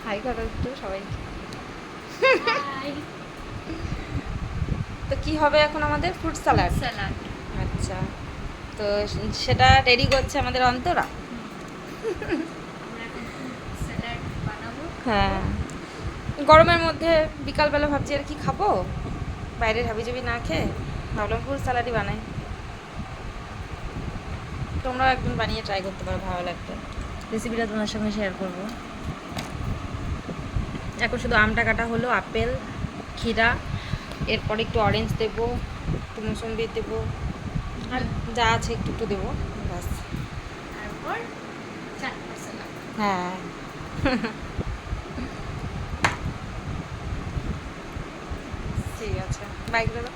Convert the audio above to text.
High করো একটু সবাই। তো কি হবে এখন আমাদের? Fruit salad. স্যালাড। আচ্ছা, তো সেটা রেডি করছে আমাদের অন্তরা। আমরা এখন ফ্রুট স্যালাড বানাবো। হ্যাঁ, গরমের মধ্যে বিকালবেলা ভাবছি আর কি খাবো, বাইরের হাবিজাবি না খেয়ে ভাবলাম ফ্রুট স্যালাডই বানাই। তোমরাও একদিন বানিয়ে ট্রাই করতে পারো, ভালো লাগবে। রেসিপিটা তোমার সঙ্গে শেয়ার করবো। এখন শুধু আমটা কাটা হলো, আপেল, ক্ষীরা, এরপর একটু অরেঞ্জ দেবো, একটু মুসম্বি দেবো, আর যা আছে একটু একটু দেবো, ব্যাস। তারপর চাট মশলা। হ্যাঁ। ঠিক আছে, বাই করে দাও।